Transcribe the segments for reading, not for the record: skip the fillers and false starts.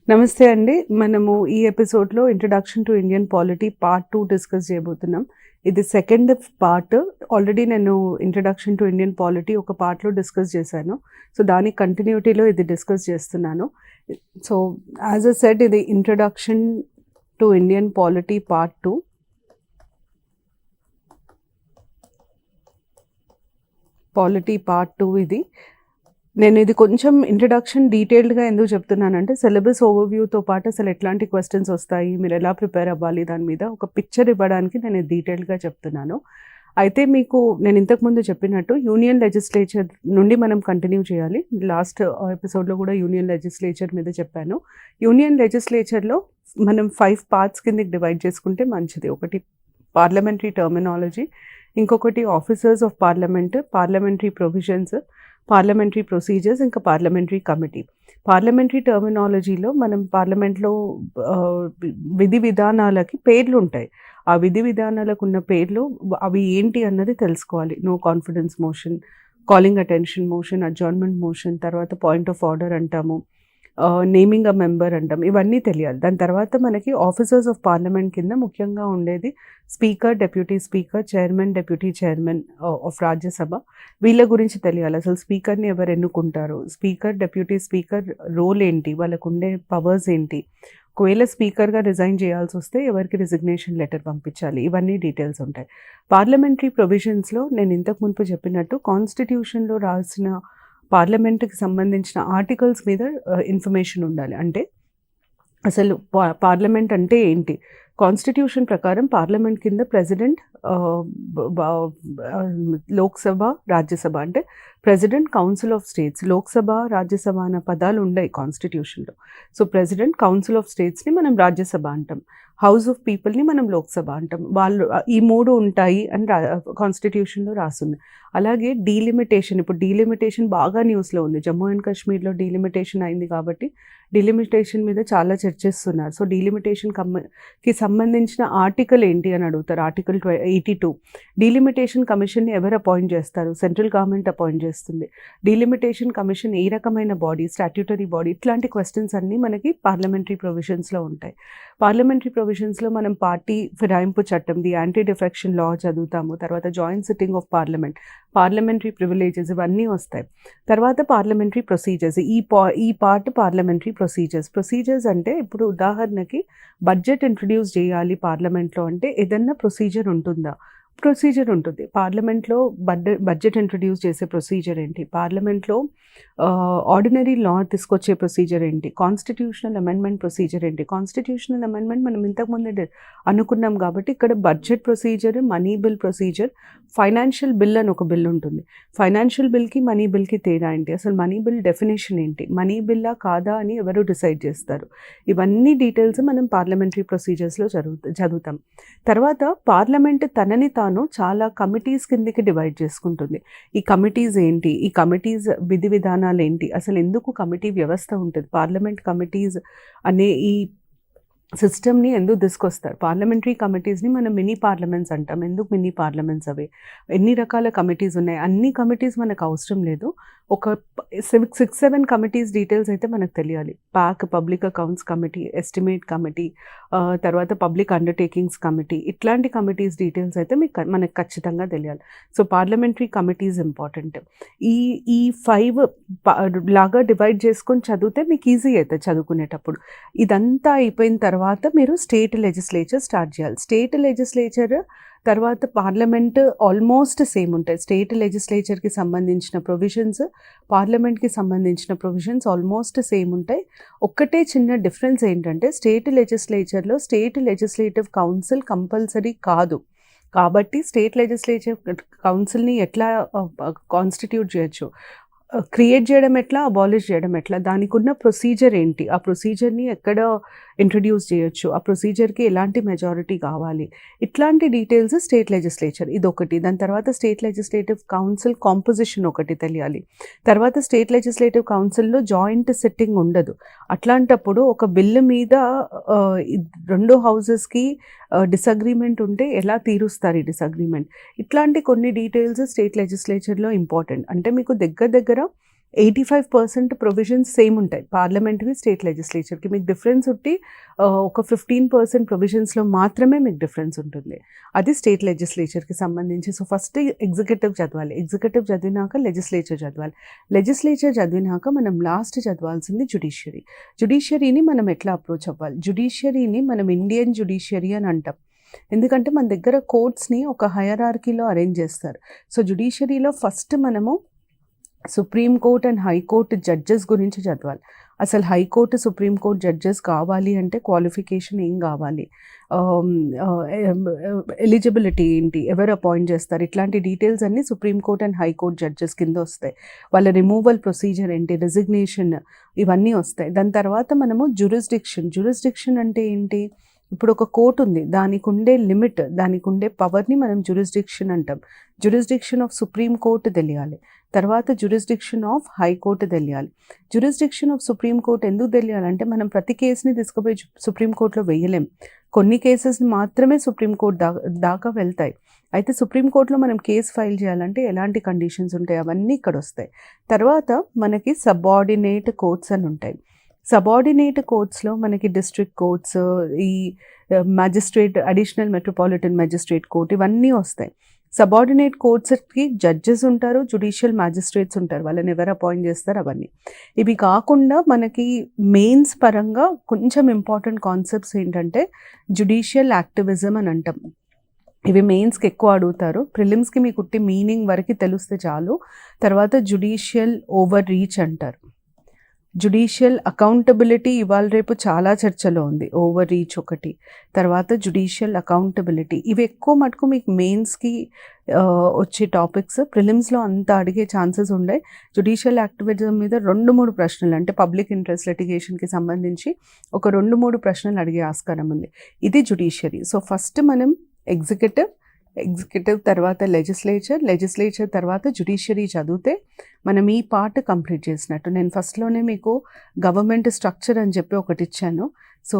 నమస్తే అండి. మనము ఈ ఎపిసోడ్‌లో 'introduction to Indian polity' part 2 discuss చేయబోతున్నాం. ఇది సెకండ్ పార్ట్. ఆల్రెడీ నేను 'ఇంట్రడక్షన్ టు ఇండియన్ పాలిటీ' ఒక పార్ట్‌లో డిస్కస్ చేశాను. సో, దాని కంటిన్యూటీలో ఇది డిస్కస్ చేస్తున్నాను. సో, యాజ్ ఐ సెడ్ ఇది 'introduction to Indian polity' part 2. Polity part 2 ఇది. నేను ఇది కొంచెం ఇంట్రడక్షన్ డీటెయిల్డ్‌గా ఎందుకు చెప్తున్నానంటే, సిలబస్ ఓవర్‌వ్యూతో పాటు అసలు ఎట్లాంటి క్వెషన్స్ వస్తాయి, మీరు ఎలా ప్రిపేర్ అవ్వాలి దాని మీద ఒక పిక్చర్ ఇవ్వడానికి నేను ఇది డీటెయిల్డ్‌గా చెప్తున్నాను. అయితే మీకు నేను ఇంతకుముందు చెప్పినట్టు యూనియన్ లెజిస్లేచర్ నుండి మనం కంటిన్యూ చేయాలి. లాస్ట్ ఎపిసోడ్‌లో కూడా యూనియన్ లెజిస్లేచర్ మీద చెప్పాను. యూనియన్ లెజిస్లేచర్‌లో మనం 5 పార్ట్స్ కిందకి డివైడ్ చేసుకుంటే మంచిది. ఒకటి పార్లమెంటరీ టర్మినాలజీ, ఇంకొకటి officers of parliament, parliamentary provisions, parliamentary procedures, ఇంకా పార్లమెంటరీ కమిటీ. పార్లమెంటరీ టర్మినాలజీలో మనం పార్లమెంట్లో విధి విధానాలకి పేర్లు ఉంటాయి. ఆ విధి విధానాలకు ఉన్న పేర్లు అవి ఏంటి అన్నది తెలుసుకోవాలి. No confidence motion, calling attention motion, adjournment motion, తర్వాత పాయింట్ ఆఫ్ ఆర్డర్ అంటాము, నేమింగ్ అ మెంబర్ అంటాం. ఇవన్నీ తెలియాలి. దాని తర్వాత మనకి ఆఫీసర్స్ ఆఫ్ పార్లమెంట్ కింద ముఖ్యంగా ఉండేది speaker, deputy speaker, chairman, deputy chairman of Rajya Sabha. వీళ్ళ గురించి తెలియాలి. అసలు స్పీకర్ని ఎవరు ఎన్నుకుంటారు, స్పీకర్, డెప్యూటీ స్పీకర్ రోల్ ఏంటి, వాళ్ళకు ఉండే పవర్స్ ఏంటి, ఒకవేళ స్పీకర్గా రిజైన్ చేయాల్సి వస్తే ఎవరికి రిజిగ్నేషన్ లెటర్ పంపించాలి, ఇవన్నీ డీటెయిల్స్ ఉంటాయి. పార్లమెంటరీ ప్రొవిజన్స్లో నేను ఇంతకు మునుపు చెప్పినట్టు కాన్స్టిట్యూషన్లో రాసిన పార్లమెంట్కి సంబంధించిన ఆర్టికల్స్ మీద ఇన్ఫర్మేషన్ ఉండాలి. అంటే అసలు పార్లమెంట్ అంటే ఏంటి, కాన్స్టిట్యూషన్ ప్రకారం పార్లమెంట్ కింద ప్రెసిడెంట్, లోక్సభ, రాజ్యసభ. అంటే president, council of states. Lok Sabha, Rajya Sabha అన్న పదాలు ఉన్నాయి కాన్స్టిట్యూషన్లో. సో ప్రెసిడెంట్, కౌన్సిల్ ఆఫ్ స్టేట్స్ని మనం రాజ్యసభ అంటాం, హౌస్ ఆఫ్ పీపుల్ని మనం లోక్సభ అంటాం. వాళ్ళు ఈ 3 ఉంటాయి అని కాన్స్టిట్యూషన్లో రాస్తుంది. అలాగే డీలిమిటేషన్, ఇప్పుడు డీలిమిటేషన్ బాగా న్యూస్లో ఉంది. జమ్మూ అండ్ కాశ్మీర్లో డీలిమిటేషన్ అయింది కాబట్టి డీలిమిటేషన్ మీద చాలా చర్చిస్తున్నారు. సో డీలిమిటేషన్కి సంబంధించిన ఆర్టికల్ ఏంటి అని అడుగుతారు. ఆర్టికల్ 82. డీలిమిటేషన్ కమిషన్ని ఎవరు అపాయింట్ చేస్తారు, సెంట్రల్ గవర్నమెంట్ అపాయింట్ చేస్తుంది. డీలిమిటేషన్ కమిషన్ ఏ రకమైన బాడీ, స్టాట్యూటరీ బాడీ, ఇట్లాంటి క్వశ్చన్స్ అన్నీ మనకి పార్లమెంటరీ ప్రొవిజన్స్లో ఉంటాయి. పార్లమెంటరీ ప్రొవిజన్స్లో మనం పార్టీ ఫిరాయింపు చట్టం, ది యాంటీ డిఫెక్షన్ లా చదువుతాము. తర్వాత joint sitting of parliament, parliamentary privileges, ఇవన్నీ వస్తాయి. తర్వాత పార్లమెంటరీ ప్రొసీజర్స్. ఈ పార్ట్ పార్లమెంటరీ ప్రొసీజర్స్ అంటే ఇప్పుడు ఉదాహరణకి బడ్జెట్ ఇంట్రడ్యూస్ చేయాలి పార్లమెంట్లో అంటే ఏదన్నా ప్రొసీజర్ ఉంటుందా, ప్రొసీజర్ ఉంటుంది. పార్లమెంట్లో బడ్జెట్ ఇంట్రడ్యూస్ చేసే ప్రొసీజర్ ఏంటి, పార్లమెంట్లో ఆర్డినరీ లా తీసుకొచ్చే ప్రొసీజర్ ఏంటి, కాన్స్టిట్యూషనల్ అమెండ్మెంట్ ప్రొసీజర్ ఏంటి. కాన్స్టిట్యూషనల్ అమెండ్మెంట్ మనం ఇంతకుముందు అనుకున్నాం కాబట్టి ఇక్కడ budget procedure, money bill procedure, financial bill అని ఒక బిల్ ఉంటుంది. ఫైనాన్షియల్ బిల్కి మనీ బిల్కి తేడా ఏంటి, అసలు మనీ బిల్ డెఫినేషన్ ఏంటి, మనీ బిల్లా కాదా అని ఎవరు డిసైడ్ చేస్తారు. ఇవన్నీ డీటెయిల్స్ మనం పార్లమెంటరీ ప్రొసీజర్స్లో చదువుతాం. తర్వాత పార్లమెంట్ తనని తాను చాలా కమిటీస్ కిందకి డివైడ్ చేసుకుంటుంది. ఈ కమిటీస్ ఏంటి, ఈ కమిటీస్ విధి విధానాలు ఏంటి, అసలు ఎందుకు కమిటీ వ్యవస్థ ఉంటుంది, పార్లమెంట్ కమిటీస్ అనే ఈ సిస్టమ్ని ఎందుకు తీసుకొస్తారు. పార్లమెంటరీ కమిటీస్ని మనం మినీ పార్లమెంట్స్ అంటాం. ఎందుకు మినీ పార్లమెంట్స్ అవి, ఎన్ని రకాల కమిటీస్ ఉన్నాయి, అన్ని కమిటీస్ మనకు అవసరం లేదు. ఒక 6-7 కమిటీస్ డీటెయిల్స్ అయితే మనకు తెలియాలి. Pak, public accounts committee, estimate committee, తర్వాత పబ్లిక్ అండర్టేకింగ్స్ కమిటీ, ఇట్లాంటి కమిటీస్ డీటెయిల్స్ అయితే మనకు ఖచ్చితంగా తెలియాలి. So parliamentary committees important. ఈ 5 లాగా డివైడ్ చేసుకొని చదివితే మీకు ఈజీ అవుతుంది చదువుకునేటప్పుడు. ఇదంతా అయిపోయిన తర్వాత మీరు స్టేట్ లెజిస్లేచర్ స్టార్ట్ చేయాలి. స్టేట్ లెజిస్లేచర్ తర్వాత పార్లమెంట్ ఆల్మోస్ట్ సేమ్ ఉంటాయి. స్టేట్ లెజిస్లేచర్కి సంబంధించిన ప్రొవిజన్స్, పార్లమెంట్కి సంబంధించిన ప్రొవిజన్స్ ఆల్మోస్ట్ సేమ్ ఉంటాయి. ఒక్కటే చిన్న డిఫరెన్స్ ఏంటంటే స్టేట్ లెజిస్లేచర్లో స్టేట్ లెజిస్లేటివ్ కౌన్సిల్ కంపల్సరీ కాదు. కాబట్టి స్టేట్ లెజిస్లేటివ్ కౌన్సిల్ని ఎట్లా కాన్స్టిట్యూట్ చేయొచ్చు, క్రియేట్ చేయడం ఎట్లా, అబాలిష్ చేయడం ఎట్లా, దానికి ఉన్న ప్రొసీజర్ ఏంటి, ఆ ప్రొసీజర్ని ఎక్కడ ఇంట్రడ్యూస్ చేయొచ్చు, ఆ ప్రొసీజర్కి ఎలాంటి మెజారిటీ కావాలి, ఇట్లాంటి డీటెయిల్స్ స్టేట్ లెజిస్లేచర్ ఇదొకటి. దాని తర్వాత స్టేట్ లెజిస్లేటివ్ కౌన్సిల్ కాంపోజిషన్ ఒకటి తెలియాలి. తర్వాత స్టేట్ లెజిస్లేటివ్ కౌన్సిల్లో జాయింట్ సిట్టింగ్ ఉండదు. అట్లాంటప్పుడు ఒక బిల్లు మీద 2 హౌసెస్కి డిసగ్రీమెంట్ ఉంటే ఎలా తీరుస్తారు ఈ డిసగ్రీమెంట్, ఇట్లాంటి కొన్ని డీటెయిల్స్ స్టేట్ లెజిస్లేచర్లో ఇంపార్టెంట్. అంటే మీకు దగ్గర 85% ప్రొవిజన్స్ సేమ్ ఉంటాయి పార్లమెంట్వి, స్టేట్ లెజిస్లేచర్కి. మీకు డిఫరెన్స్ ఉట్టి ఒక 15% ప్రొవిజన్స్లో మాత్రమే మీకు డిఫరెన్స్ ఉంటుంది. అది స్టేట్ లెజిస్లేచర్కి సంబంధించి. సో ఫస్ట్ ఎగ్జిక్యూటివ్ చదవాలి, ఎగ్జిక్యూటివ్ చదివినాక లెజిస్లేచర్ చదవాలి, లెజిస్లేచర్ చదివినాక మనం లాస్ట్ చదవాల్సింది జుడిషియరీ. జుడిషియరీని మనం ఎట్లా అప్రోచ్ అవ్వాలి? జుడిషియరీని మనం ఇండియన్ జుడిషియరీ అని అంటాం, ఎందుకంటే మన దగ్గర కోర్ట్స్ని ఒక హయరార్కీలో అరేంజ్ చేస్తారు. సో జుడిషియరీలో ఫస్ట్ మనము సుప్రీంకోర్ట్ అండ్ హైకోర్టు జడ్జెస్ గురించి చదవాలి. అసలు హైకోర్టు, సుప్రీంకోర్టు జడ్జెస్ కావాలి అంటే క్వాలిఫికేషన్ ఏం కావాలి, ఎలిజిబిలిటీ ఏంటి, ఎవరు అపాయింట్ చేస్తారు, ఇట్లాంటి డీటెయిల్స్ అన్నీ సుప్రీంకోర్ట్ అండ్ హైకోర్టు జడ్జెస్ కింద వస్తాయి. వాళ్ళ రిమూవల్ ప్రొసీజర్ ఏంటి, రెసిగ్నేషన్, ఇవన్నీ వస్తాయి. దాని తర్వాత మనము జ్యూరిస్డిక్షన్ అంటే ఏంటి? ఇప్పుడు ఒక కోర్టు ఉంది, దానికి ఉండే లిమిట్, దానికి ఉండే పవర్ని మనం జ్యూరిస్డిక్షన్ అంటాం. జ్యూరిస్డిక్షన్ ఆఫ్ సుప్రీం కోర్టు తెలియాలి, తర్వాత జ్యూరిస్డిక్షన్ ఆఫ్ హైకోర్టు తెలియాలి. జ్యూరిస్డిక్షన్ ఆఫ్ సుప్రీం కోర్టు ఎందుకు తెలియాలంటే మనం ప్రతి కేసుని తీసుకుపోయి సుప్రీంకోర్టులో వేయలేం, కొన్ని కేసెస్ని మాత్రమే సుప్రీంకోర్టు దాకా వెళ్తాయి. అయితే సుప్రీంకోర్టులో మనం కేసు ఫైల్ చేయాలంటే ఎలాంటి కండిషన్స్ ఉంటాయి, అవన్నీ ఇక్కడ వస్తాయి. తర్వాత మనకి సబార్డినేట్ కోర్ట్స్ అని ఉంటాయి. సబార్డినేట్ కోర్ట్స్లో మనకి డిస్ట్రిక్ట్ కోర్ట్స్, ఈ magistrate, additional metropolitan magistrate court, ఇవన్నీ వస్తాయి. సబార్డినేట్ కోర్ట్స్కి జడ్జెస్ ఉంటారు, జ్యుడిషియల్ మ్యాజిస్ట్రేట్స్ ఉంటారు, వాళ్ళని ఎవరు అపాయింట్ చేస్తారు అవన్నీ. ఇవి కాకుండా మనకి మెయిన్స్ పరంగా కొంచెం ఇంపార్టెంట్ కాన్సెప్ట్స్ ఏంటంటే జ్యుడిషియల్ యాక్టివిజం అని అంటాం. ఇవి మెయిన్స్కి ఎక్కువ అడుగుతారు, ప్రిలిమ్స్కి మీకు ఉట్టి మీనింగ్ వరకు తెలిస్తే చాలు. తర్వాత జ్యుడిషియల్ ఓవర్ రీచ్ అంటారు. జ్యుడిషియల్ అకౌంటబిలిటీ ఇవాళ రేపు చాలా చర్చలో ఉంది, ఓవర్ రీచ్ ఒకటి. తర్వాత జ్యుడిషియల్ అకౌంటబిలిటీ, ఇవి ఎక్కువ మటుకు మీకు మెయిన్స్కి వచ్చే టాపిక్స్. ప్రిలిమ్స్లో అంత అడిగే ఛాన్సెస్ ఉండే. జ్యుడిషియల్ యాక్టివిజం మీద 2-3 ప్రశ్నలు, అంటే పబ్లిక్ ఇంట్రెస్ట్ లిటిగేషన్కి సంబంధించి ఒక 2-3 ప్రశ్నలు అడిగే ఆస్కారం ఉంది. ఇది జ్యుడిషియరీ. సో ఫస్ట్ మనం ఎగ్జిక్యూటివ్ తర్వాత లెజిస్లేచర్ తర్వాత జ్యుడిషియరీ చదివితే మనం ఈ పార్ట్ కంప్లీట్ చేసినట్టు. నేను ఫస్ట్లోనే మీకు గవర్నమెంట్ స్ట్రక్చర్ అని చెప్పి ఒకటి ఇచ్చాను, సో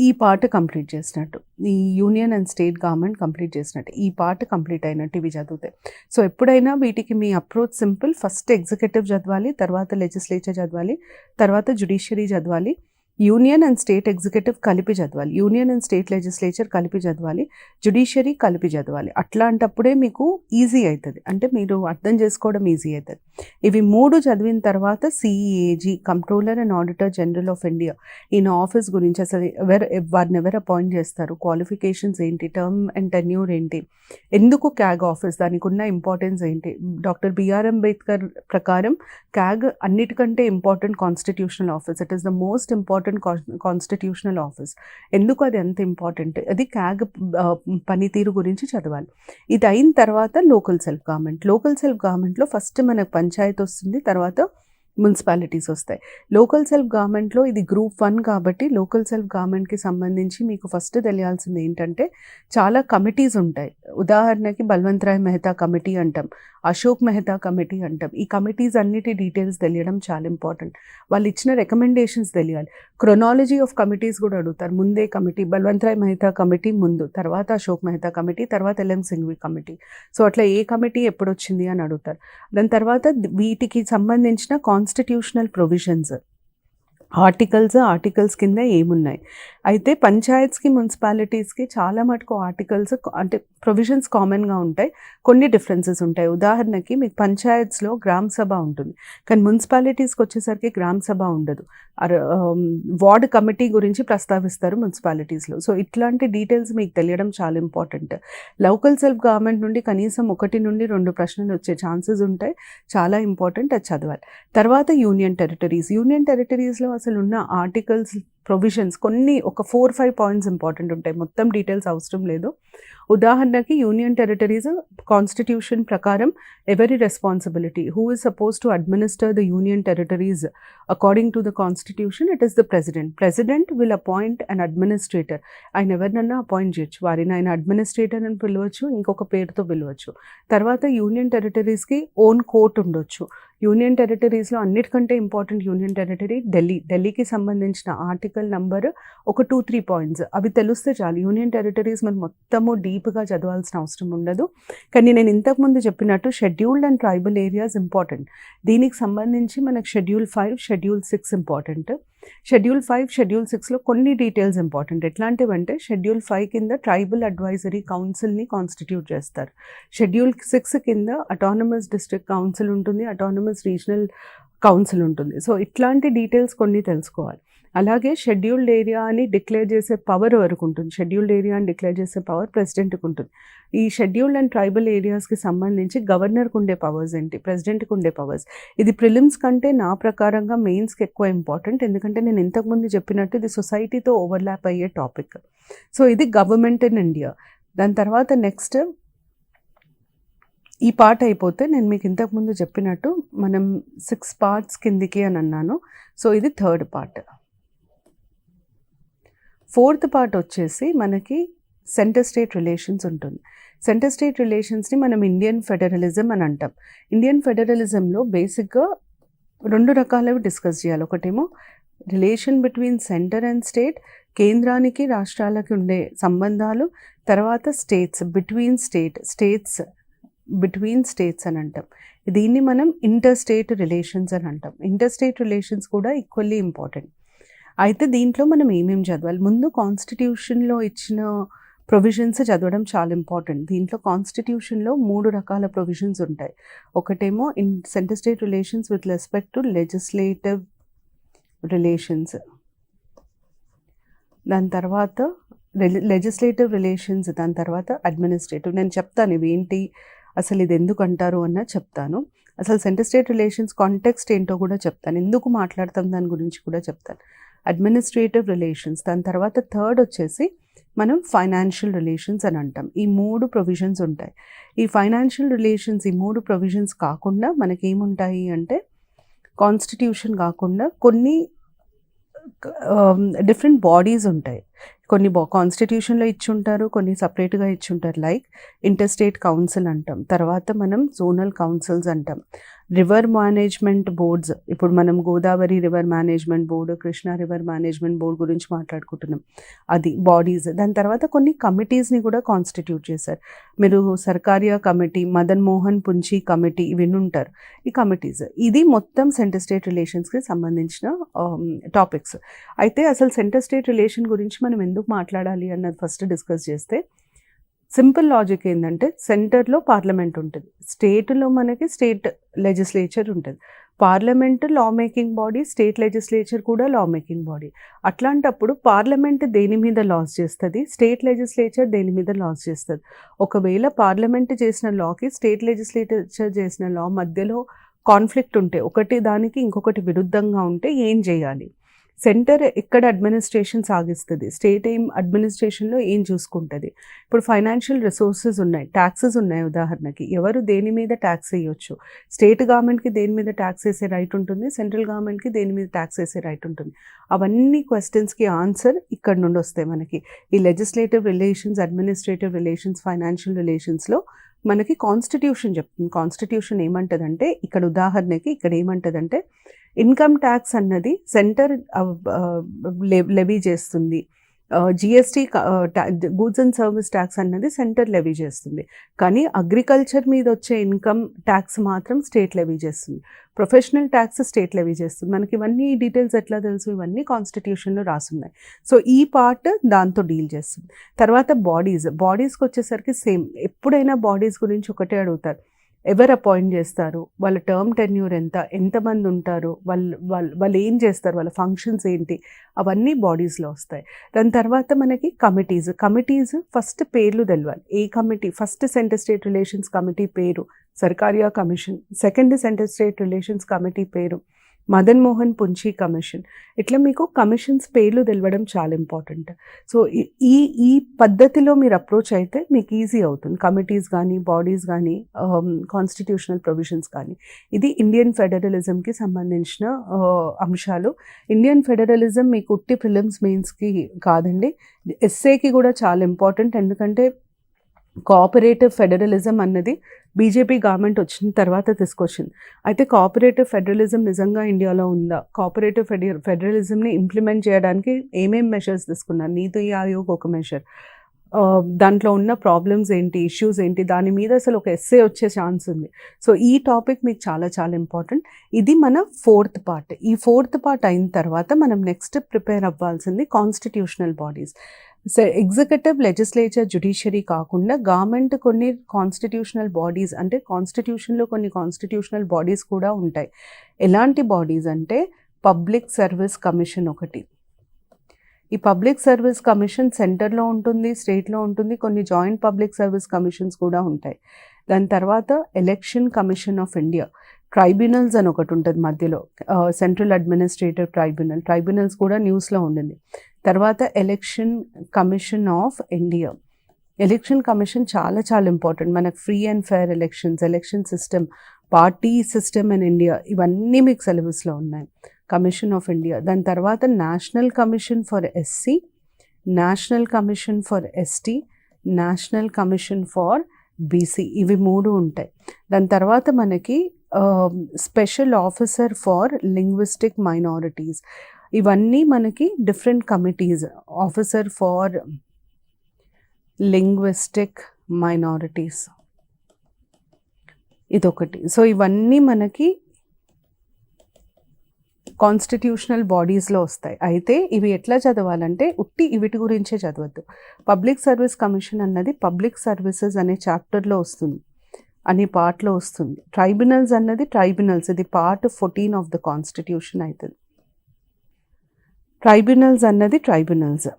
ఈ పార్ట్ కంప్లీట్ చేసినట్టు, ఈ union and state government complete చేసినట్టు, ఈ పార్ట్ కంప్లీట్ అయినట్టు ఇవి చదివితే. సో ఎప్పుడైనా వీటికి మీ అప్రోచ్ సింపుల్, ఫస్ట్ ఎగ్జిక్యూటివ్ చదవాలి, తర్వాత లెజిస్లేచర్ చదవాలి, తర్వాత జ్యుడిషియరీ చదవాలి, యూనియన్ అండ్ స్టేట్ ఎగ్జిక్యూటివ్ కలిపి చదవాలి, యూనియన్ అండ్ స్టేట్ లెజిస్లేచర్ కలిపి చదవాలి, జ్యుడిషియరీ కలిపి చదవాలి. అట్లాంటప్పుడే మీకు ఈజీ అవుతుంది, అంటే మీరు అర్థం చేసుకోవడం ఈజీ అవుతుంది. ఇవి 3 చదివిన తర్వాత CAG, controller and auditor general of India, ఈయన ఆఫీస్ గురించి అసలు వారిని ఎవరు అపాయింట్ చేస్తారు, క్వాలిఫికేషన్స్ ఏంటి, టర్మ్ అండ్ టెన్యూర్ ఏంటి, ఎందుకు క్యాగ్ ఆఫీస్, దానికి ఉన్న ఇంపార్టెన్స్ ఏంటి. డాక్టర్ బిఆర్ అంబేద్కర్ ప్రకారం క్యాగ్ అన్నిటికంటే important constitutional office, it is the most important constitutional office. ఎందుకు అది అంత ఇంపార్టెంట్, అది క్యాగ్ పనితీరు గురించి చదవాలి. ఇది అయిన తర్వాత లోకల్ సెల్ఫ్ గవర్నమెంట్లో ఫస్ట్ మనకు పంచాయతీ వస్తుంది, తర్వాత మున్సిపాలిటీస్ వస్తాయి. లోకల్ సెల్ఫ్ గవర్నమెంట్లో ఇది గ్రూప్ 1 కాబట్టి లోకల్ సెల్ఫ్ గవర్నమెంట్కి సంబంధించి మీకు ఫస్ట్ తెలియాల్సింది ఏంటంటే చాలా కమిటీస్ ఉంటాయి. ఉదాహరణకి బల్వంతరాయ్ మెహతా కమిటీ అంటాం, అశోక్ మెహతా కమిటీ అంటాం. ఈ కమిటీస్ అన్నిటి డీటెయిల్స్ తెలియడం చాలా ఇంపార్టెంట్. వాళ్ళు ఇచ్చిన రికమెండేషన్స్ తెలియాలి. క్రొనాలజీ ఆఫ్ కమిటీస్ కూడా అడుగుతారు. ముందే కమిటీ బల్వంతరాయ్ మెహతా కమిటీ ముందు, తర్వాత అశోక్ మెహతా కమిటీ, తర్వాత ఎల్ఎం సింఘ్వి కమిటీ. సో అట్లా ఏ కమిటీ ఎప్పుడు వచ్చింది అని అడుగుతారు. దాని తర్వాత వీటికి సంబంధించిన కాన్స్టిట్యూషనల్ ప్రొవిజన్స్, ఆర్టికల్స్ కింద ఏమున్నాయి. అయితే పంచాయత్స్కి, మున్సిపాలిటీస్కి చాలా మటుకు ఆర్టికల్స్ అంటే ప్రొవిజన్స్ కామన్గా ఉంటాయి, కొన్ని డిఫరెన్సెస్ ఉంటాయి. ఉదాహరణకి మీకు పంచాయత్స్లో గ్రామ సభ ఉంటుంది, కానీ మున్సిపాలిటీస్కి వచ్చేసరికి గ్రామ సభ ఉండదు. వార్డ్ కమిటీ గురించి ప్రస్తావిస్తారు మున్సిపాలిటీస్లో. సో ఇట్లాంటి డీటెయిల్స్ మీకు తెలియడం చాలా ఇంపార్టెంట్. లోకల్ సెల్ఫ్ గవర్నమెంట్ నుండి కనీసం 1 నుండి 2 ప్రశ్నలు వచ్చే ఛాన్సెస్ ఉంటాయి, చాలా ఇంపార్టెంట్, అది చదవాలి. తర్వాత యూనియన్ టెరిటరీస్లో అసలు ఉన్న ఆర్టికల్స్, ప్రొవిజన్స్ కొన్ని ఒక 4-5 పాయింట్స్ ఇంపార్టెంట్ ఉంటాయి, మొత్తం డీటెయిల్స్ అవసరం లేదు. ఉదాహరణకి యూనియన్ టెరిటరీస్ కాన్స్టిట్యూషన్ ప్రకారం ఎవరి responsibility, who is suppose to administer the union territories according to the constitution, it is the president will appoint and administrator. ఆయన ఎవరినన్నా అపాయింట్ చేయొచ్చు, వారిని ఆయన అడ్మినిస్ట్రేటర్ అని పిలవచ్చు, ఇంకొక పేరుతో పిలవచ్చు. తర్వాత యూనియన్ టెరిటరీస్కి ఓన్ కోర్ట్ ఉండొచ్చు. యూనియన్ టెరిటరీస్లో అన్నిటికంటే ఇంపార్టెంట్ యూనియన్ టెరిటరీ ఢిల్లీకి సంబంధించిన ఆర్టికల్ నంబర్ ఒక 2-3 పాయింట్స్ అవి తెలిస్తే చాలు. యూనియన్ టెరిటరీస్ మనం మొత్తము డీప్గా చదవాల్సిన అవసరం ఉండదు. కానీ నేను ఇంతకుముందు చెప్పినట్టు scheduled and tribal areas important. దీనికి సంబంధించి మనకు schedule 5, schedule 6 important. Schedule 5, schedule 6లో కొన్ని డీటెయిల్స్ ఇంపార్టెంట్. ఎట్లాంటివంటే షెడ్యూల్ 5 కింద ట్రైబల్ అడ్వైజరీ కౌన్సిల్ని కాన్స్టిట్యూట్ చేస్తారు. షెడ్యూల్ 6 కింద అటానమస్ డిస్ట్రిక్ట్ కౌన్సిల్ ఉంటుంది, అటానమస్ రీజనల్ కౌన్సిల్ ఉంటుంది. సో ఇట్లాంటి డీటెయిల్స్ కొన్ని తెలుసుకోవాలి. అలాగే షెడ్యూల్డ్ ఏరియా అని డిక్లేర్ చేసే పవర్ వరకు ఉంటుంది. షెడ్యూల్డ్ ఏరియా అని డిక్లేర్ చేసే పవర్ ప్రెసిడెంట్కి ఉంటుంది. ఈ షెడ్యూల్డ్ అండ్ ట్రైబల్ ఏరియాస్కి సంబంధించి గవర్నర్కి ఉండే పవర్స్ ఏంటి, ప్రెసిడెంట్కి ఉండే పవర్స్. ఇది ప్రిలిమ్స్ కంటే నా ప్రకారంగా మెయిన్స్కి ఎక్కువ ఇంపార్టెంట్. ఎందుకంటే నేను ఇంతకుముందు చెప్పినట్టు ఇది సొసైటీతో ఓవర్లాప్ అయ్యే టాపిక్. సో ఇది గవర్నమెంట్ ఇన్ ఇండియా. దాని తర్వాత నెక్స్ట్ ఈ పార్ట్ అయిపోతే నేను మీకు ఇంతకుముందు చెప్పినట్టు మనం 6 పార్ట్స్ కిందికి అని అన్నాను. సో ఇది 3rd పార్ట్. 4th పార్ట్ వచ్చేసి మనకి సెంటర్ స్టేట్ రిలేషన్స్ ఉంటుంది. సెంటర్ స్టేట్ రిలేషన్స్ని మనం ఇండియన్ ఫెడరలిజం అని అంటాం. ఇండియన్ ఫెడరలిజంలో బేసిక్గా 2 రకాలవి డిస్కస్ చేయాలి. ఒకటేమో relation between centre and state, కేంద్రానికి రాష్ట్రాలకి ఉండే సంబంధాలు. తర్వాత స్టేట్స్ బిట్వీన్ స్టేట్స్ అని అంటాం. దీన్ని మనం ఇంటర్ స్టేట్ రిలేషన్స్ అని అంటాం. ఇంటర్ స్టేట్ రిలేషన్స్ కూడా ఈక్వల్లీ ఇంపార్టెంట్. అయితే దీంట్లో మనం ఏమేమి చదవాలి? ముందు కాన్స్టిట్యూషన్లో ఇచ్చిన ప్రొవిజన్స్ చదవడం చాలా ఇంపార్టెంట్. దీంట్లో కాన్స్టిట్యూషన్లో 3 రకాల ప్రొవిజన్స్ ఉంటాయి. ఒకటేమో centre state relations with respect to legislative relations, దాని తర్వాత లెజిస్లేటివ్ రిలేషన్స్, దాని తర్వాత అడ్మినిస్ట్రేటివ్. నేను చెప్తాను ఇవి ఏంటి, అసలు ఇది ఎందుకు అంటారు అన్న చెప్తాను. అసలు సెంటర్ స్టేట్ రిలేషన్స్ కాంటెక్స్ట్ ఏంటో కూడా చెప్తాను, ఎందుకు మాట్లాడతాం దాని గురించి కూడా చెప్తాను. అడ్మినిస్ట్రేటివ్ రిలేషన్స్, దాని తర్వాత 3rd వచ్చేసి మనం ఫైనాన్షియల్ రిలేషన్స్ అని అంటాం. ఈ 3 ప్రొవిజన్స్ ఉంటాయి. ఈ ఫైనాన్షియల్ రిలేషన్స్, ఈ 3 ప్రొవిజన్స్ కాకుండా మనకేముంటాయి అంటే కాన్స్టిట్యూషన్ కాకుండా కొన్ని డిఫరెంట్ బాడీస్ ఉంటాయి. కొన్ని కాన్స్టిట్యూషన్లో ఇచ్చుంటారు, కొన్ని సపరేట్గా ఇచ్చుంటారు. లైక్ ఇంటర్ స్టేట్ కౌన్సిల్ అంటాం, తర్వాత మనం జోనల్ కౌన్సిల్స్ అంటాం. రివర్ మేనేజ్మెంట్ బోర్డ్స్, ఇప్పుడు మనం Godavari river management board, Krishna river management board గురించి మాట్లాడుకుంటున్నాం, అది బాడీస్. దాని తర్వాత కొన్ని కమిటీస్ని కూడా కాన్స్టిట్యూట్ చేశారు. మీరు సర్కారియా కమిటీ, మదన్ మోహన్ పుంచి కమిటీ, ఇవి ఉంటారు ఈ కమిటీస్. ఇది మొత్తం సెంటర్ స్టేట్ రిలేషన్స్కి సంబంధించిన టాపిక్స్. అయితే అసలు సెంటర్ స్టేట్ రిలేషన్ గురించి మనం ఎందుకు మాట్లాడాలి అన్నది ఫస్ట్ డిస్కస్ చేస్తే, సింపుల్ లాజిక్ ఏంటంటే సెంటర్లో పార్లమెంట్ ఉంటుంది, స్టేట్లో మనకి స్టేట్ లెజిస్లేచర్ ఉంటుంది. పార్లమెంట్ లా మేకింగ్ బాడీ, స్టేట్ లెజిస్లేచర్ కూడా లా మేకింగ్ బాడీ. అట్లాంటప్పుడు పార్లమెంట్ దేని మీద లాస్ చేస్తుంది, స్టేట్ లెజిస్లేచర్ దేని మీద లాస్ చేస్తుంది. ఒకవేళ పార్లమెంట్ చేసిన లాకి స్టేట్ లెజిస్లేచర్ చేసిన లా మధ్యలో కాన్ఫ్లిక్ట్ ఉంటే, ఒకటి దానికి ఇంకొకటి విరుద్ధంగా ఉంటే ఏం చేయాలి? సెంటర్ ఎక్కడ అడ్మినిస్ట్రేషన్ సాగిస్తుంది, స్టేట్ ఏం అడ్మినిస్ట్రేషన్లో ఏం చూసుకుంటుంది? ఇప్పుడు ఫైనాన్షియల్ రిసోర్సెస్ ఉన్నాయి, ట్యాక్సెస్ ఉన్నాయి. ఉదాహరణకి ఎవరు దేని మీద ట్యాక్స్ వేయొచ్చు? స్టేట్ గవర్నమెంట్కి దేని మీద ట్యాక్స్ వేసే రైట్ ఉంటుంది, సెంట్రల్ గవర్నమెంట్కి దేని మీద ట్యాక్స్ వేసే రైట్ ఉంటుంది. అవన్నీ క్వశ్చన్స్కి ఆన్సర్ ఇక్కడ నుండి వస్తాయి మనకి. ఈ legislative relations, administrative relations, financial రిలేషన్స్లో మనకి కాన్స్టిట్యూషన్ చెప్తుంది. కాన్స్టిట్యూషన్ ఏమంటుందంటే, ఇక్కడ ఉదాహరణకి ఇక్కడ ఏమంటుందంటే, ఇన్కమ్ ట్యాక్స్ అన్నది సెంటర్ లెవీ చేస్తుంది, GST goods and service tax అన్నది సెంటర్ లెవీ చేస్తుంది. కానీ అగ్రికల్చర్ మీద వచ్చే ఇన్కమ్ ట్యాక్స్ మాత్రం స్టేట్ లెవీ చేస్తుంది, ప్రొఫెషనల్ ట్యాక్స్ స్టేట్ లెవీ చేస్తుంది. మనకి ఇవన్నీ డీటెయిల్స్ ఎట్లా తెలుసు? ఇవన్నీ కాన్స్టిట్యూషన్లో రాసున్నాయి. సో ఈ పార్ట్ దాంతో డీల్ చేస్తుంది. తర్వాత బాడీస్కి వచ్చేసరికి సేమ్. ఎప్పుడైనా బాడీస్ గురించి ఒకటే అడుగుతారు, ఎవరు అపాయింట్ చేస్తారు, వాళ్ళ టర్మ్ టెన్యూర్ ఎంత, ఎంతమంది ఉంటారు, వాళ్ళు ఏం చేస్తారు, వాళ్ళ ఫంక్షన్స్ ఏంటి, అవన్నీ బాడీస్లో వస్తాయి. దాని తర్వాత మనకి కమిటీస్ ఫస్ట్ పేర్లు తెలవాలి. ఏ committee? First centre state relations committee పేరు Sarkaria commission, second centre state relations committee పేరు మదన్ మోహన్ పుంచి కమిషన్. ఇట్లా మీకు కమిషన్స్ పేర్లు తెలవడం చాలా ఇంపార్టెంట్. సో ఈ పద్ధతిలో మీరు అప్రోచ్ అయితే మీకు ఈజీ అవుతుంది. కమిటీస్ కానీ, బాడీస్ కానీ, కాన్స్టిట్యూషనల్ ప్రొవిజన్స్ కానీ. ఇది ఇండియన్ ఫెడరలిజంకి సంబంధించిన అంశాలు. ఇండియన్ ఫెడరలిజం మీకు ఉట్టి ప్రిలిమ్స్ మెయిన్స్కి కాదండి, ఎస్ఏకి కూడా చాలా ఇంపార్టెంట్. ఎందుకంటే కోఆపరేటివ్ ఫెడరలిజం అన్నది బీజేపీ గవర్నమెంట్ వచ్చిన తర్వాత తీసుకొచ్చింది. అయితే కోఆపరేటివ్ ఫెడరలిజం నిజంగా ఇండియాలో ఉందా? కోఆపరేటివ్ ఫెడరలిజంని ఇంప్లిమెంట్ చేయడానికి ఏమేం మెషర్స్ తీసుకున్నారు? నీతి ఆయోగ్ ఒక మెషర్, దాంట్లో ఉన్న ప్రాబ్లమ్స్ ఏంటి, ఇష్యూస్ ఏంటి, దాని మీద అసలు ఒక ఎస్సే వచ్చే ఛాన్స్ ఉంది. సో ఈ టాపిక్ మీకు చాలా చాలా ఇంపార్టెంట్. ఇది మన 4th పార్ట్. ఈ 4th పార్ట్ అయిన తర్వాత మనం నెక్స్ట్ ప్రిపేర్ అవ్వాల్సింది constitutional bodies. Executive, legislature, judiciary కాకుండా గవర్నమెంట్ కొన్ని కాన్స్టిట్యూషనల్ బాడీస్, అంటే కాన్స్టిట్యూషన్లో కొన్ని కాన్స్టిట్యూషనల్ బాడీస్ కూడా ఉంటాయి. ఎలాంటి బాడీస్ అంటే పబ్లిక్ సర్వీస్ కమిషన్ ఒకటి. ఈ పబ్లిక్ సర్వీస్ కమిషన్ సెంటర్లో ఉంటుంది, స్టేట్లో ఉంటుంది, కొన్ని జాయింట్ పబ్లిక్ సర్వీస్ కమిషన్స్ కూడా ఉంటాయి. దాని తర్వాత election commission of India, tribunals అని ఒకటి ఉంటుంది మధ్యలో, సెంట్రల్ అడ్మినిస్ట్రేటివ్ ట్రైబ్యునల్స్ కూడా న్యూస్లో ఉండింది. తర్వాత election commission of India. Election commission చాలా చాలా ఇంపార్టెంట్. మనకు free and fair election system, party system in India, ఇవన్నీ మీకు సిలబస్లో ఉన్నాయి. Commission of India. దాని తర్వాత national commission for SC, national commission for ST, national commission for BC, ఇవి 3 ఉంటాయి. దాని తర్వాత మనకి special officer for linguistic minorities, ఇవన్నీ మనకి different committees. Officer for linguistic minorities ఇదొకటి. సో ఇవన్నీ మనకి కాన్స్టిట్యూషనల్ బాడీస్లో వస్తాయి. అయితే ఇవి ఎట్లా చదవాలంటే ఉట్టి వీటి గురించే చదవద్దు. పబ్లిక్ సర్వీస్ కమిషన్ అన్నది పబ్లిక్ సర్వీసెస్ అనే చాప్టర్లో వస్తుంది, అనే పార్ట్లో వస్తుంది. ట్రైబ్యునల్స్ అన్నది ట్రైబ్యునల్స్, ఇది పార్ట్ 14 ఆఫ్ ద కాన్స్టిట్యూషన్ అవుతుంది. ట్రైబ్యునల్స్ అన్నది ట్రైబ్యునల్స్,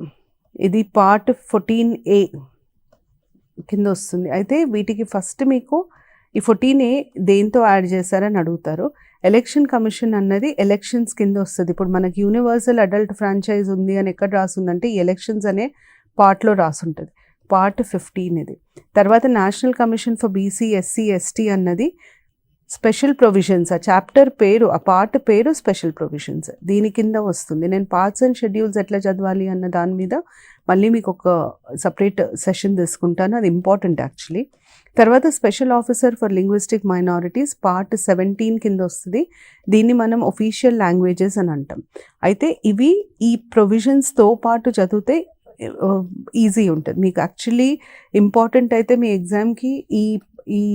ఇది పార్ట్ 14A కింద వస్తుంది. అయితే వీటికి ఫస్ట్ మీకు ఈ 14A దేంతో యాడ్ చేశారని అడుగుతారు. ఎలక్షన్ కమిషన్ అన్నది ఎలక్షన్స్ కింద వస్తుంది. ఇప్పుడు మనకి యూనివర్సల్ అడల్ట్ ఫ్రాంచైజ్ ఉంది అని ఎక్కడ రాస్తుందంటే ఈ ఎలక్షన్స్ అనే పార్ట్లో రాసుంటుంది, పార్ట్ 15 ఇది. తర్వాత national commission for BC, SC, ST అన్నది స్పెషల్ ప్రొవిజన్స్, ఆ చాప్టర్ పేరు, ఆ పార్ట్ పేరు స్పెషల్ ప్రొవిజన్స్, దీని కింద వస్తుంది. నేను పార్ట్స్ అండ్ షెడ్యూల్స్ ఎట్లా చదవాలి అన్న దాని మీద మళ్ళీ మీకు ఒక సపరేట్ సెషన్ తీసుకుంటాను, అది ఇంపార్టెంట్ యాక్చువల్లీ. తర్వాత special officer for linguistic minorities part 17 కింద వస్తుంది. దీన్ని మనం ఒఫీషియల్ లాంగ్వేజెస్ అని అంటాం. అయితే ఇవి ఈ ప్రొవిజన్స్తో పాటు చదివితే ఈజీ ఉంటుంది మీకు. యాక్చువల్లీ ఇంపార్టెంట్ అయితే మీ ఎగ్జామ్కి ఈ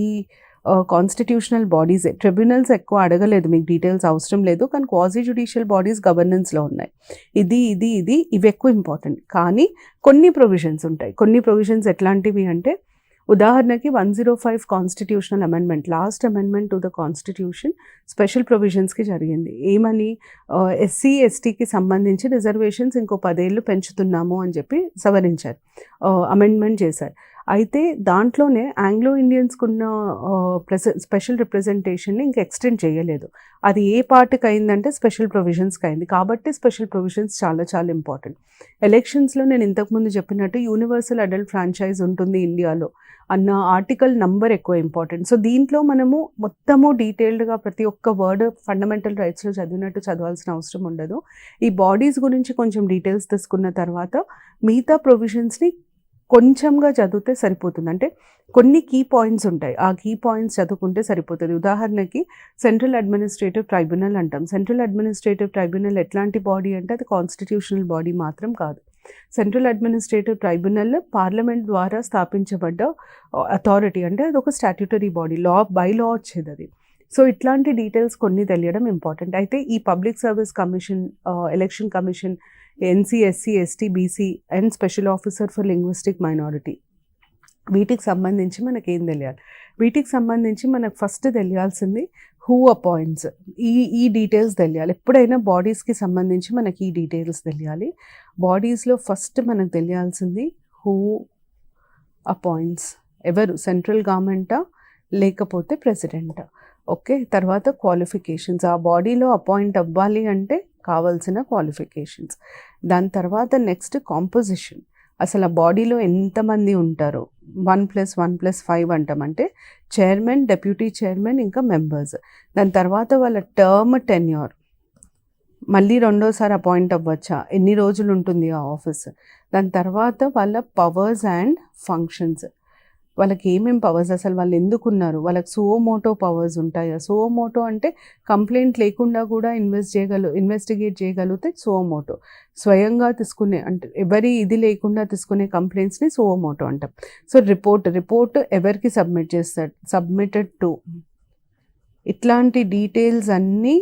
కాన్స్టిట్యూషనల్ బాడీస్, ట్రిబ్యునల్స్ ఎక్కువ అడగలేదు, మీకు డీటెయిల్స్ అవసరం లేదు, కానీ క్వాజీ జ్యుడిషియల్ బాడీస్ గవర్నెన్స్లో ఉన్నాయి. ఇవి ఎక్కువ ఇంపార్టెంట్. కానీ కొన్ని ప్రొవిజన్స్ ఉంటాయి. కొన్ని ప్రొవిజన్స్ ఎట్లాంటివి అంటే ఉదాహరణకి 105 constitutional amendment, last amendment to the constitution special ప్రొవిజన్స్కి జరిగింది. ఏమని, ఎస్సీ ఎస్టీకి సంబంధించి రిజర్వేషన్స్ ఇంకో 10 ఏళ్ళు పెంచుతున్నాము అని చెప్పి సవరించారు, అమెండ్మెంట్ చేశారు. అయితే దాంట్లోనే ఆంగ్లో ఇండియన్స్కి ఉన్న స్పెషల్ రిప్రజెంటేషన్ని ఇంకా ఎక్స్టెండ్ చేయలేదు. అది ఏ పార్ట్కి అయిందంటే స్పెషల్ ప్రొవిజన్స్కి అయింది. కాబట్టి స్పెషల్ ప్రొవిజన్స్ చాలా చాలా ఇంపార్టెంట్. ఎలక్షన్స్లో నేను ఇంతకుముందు చెప్పినట్టు యూనివర్సల్ అడల్ట్ ఫ్రాంచైజ్ ఉంటుంది ఇండియాలో అన్న ఆర్టికల్ నంబర్ ఎక్కువ ఇంపార్టెంట్. సో దీంట్లో మనము మొత్తము డీటెయిల్డ్గా ప్రతి ఒక్క వర్డ్ ఫండమెంటల్ రైట్స్లో చదివినట్టు చదవాల్సిన అవసరం ఉండదు. ఈ బాడీస్ గురించి కొంచెం డీటెయిల్స్ తీసుకున్న తర్వాత మిగతా ప్రొవిజన్స్ని కొంచెంగా చదివితే సరిపోతుంది. అంటే కొన్ని కీ పాయింట్స్ ఉంటాయి, ఆ కీ పాయింట్స్ చదువుకుంటే సరిపోతుంది. ఉదాహరణకి సెంట్రల్ అడ్మినిస్ట్రేటివ్ ట్రైబ్యునల్ అంటాం. సెంట్రల్ అడ్మినిస్ట్రేటివ్ ట్రైబ్యునల్ ఎట్లాంటి బాడీ అంటే అది కాన్స్టిట్యూషనల్ బాడీ మాత్రం కాదు. సెంట్రల్ అడ్మినిస్ట్రేటివ్ ట్రైబ్యునల్ పార్లమెంట్ ద్వారా స్థాపించబడ్డ అథారిటీ, అంటే అది ఒక స్టాట్యూటరీ బాడీ, బై లా వచ్చేది అది. సో ఇట్లాంటి డీటెయిల్స్ కొన్ని తెలియడం ఇంపార్టెంట్. అయితే ఈ public service commission, election commission, NC, SC, ST, BC and special officer for linguistic minority, వీటికి సంబంధించి మనకి ఏం తెలియాలి? వీటికి సంబంధించి మనకు ఫస్ట్ తెలియాల్సింది హూ అపాయింట్స్, ఈ డీటెయిల్స్ తెలియాలి. ఎప్పుడైనా బాడీస్కి సంబంధించి మనకి ఈ డీటెయిల్స్ తెలియాలి. బాడీస్లో ఫస్ట్ మనకు తెలియాల్సింది హూ అపాయింట్స్, ఎవరు, సెంట్రల్ గవర్నమెంటా లేకపోతే ప్రెసిడెంటా. ఓకే, తర్వాత క్వాలిఫికేషన్స్, ఆ బాడీలో అపాయింట్ అవ్వాలి అంటే కావాల్సిన క్వాలిఫికేషన్స్. దాని తర్వాత నెక్స్ట్ కాంపోజిషన్, అసలు ఆ బాడీలో ఎంతమంది ఉంటారో, 1+1+5 అంటామంటే చైర్మన్, డెప్యూటీ చైర్మన్, ఇంకా మెంబర్స్. దాని తర్వాత వాళ్ళ టర్మ్ టెన్యూర్, మళ్ళీ రెండోసారి అపాయింట్ అవ్వచ్చా, ఎన్ని రోజులు ఉంటుంది ఆ ఆఫీస్. దాని తర్వాత వాళ్ళ పవర్స్ అండ్ ఫంక్షన్స్, వాళ్ళకి ఏమేం పవర్స్, అసలు వాళ్ళు ఎందుకున్నారు, వాళ్ళకి సువోమోటో పవర్స్ ఉంటాయా? సువోమోటో అంటే కంప్లైంట్ లేకుండా కూడా ఇన్వెస్టిగేట్ చేయగలిగితే సువోమోటో. స్వయంగా తీసుకునే అంటే ఎవరి ఇది లేకుండా తీసుకునే కంప్లైంట్స్ని సువోమోటో అంటాం. సో రిపోర్ట్ ఎవరికి సబ్మిటెడ్ టు, ఇట్లాంటి డీటెయిల్స్ అన్నీ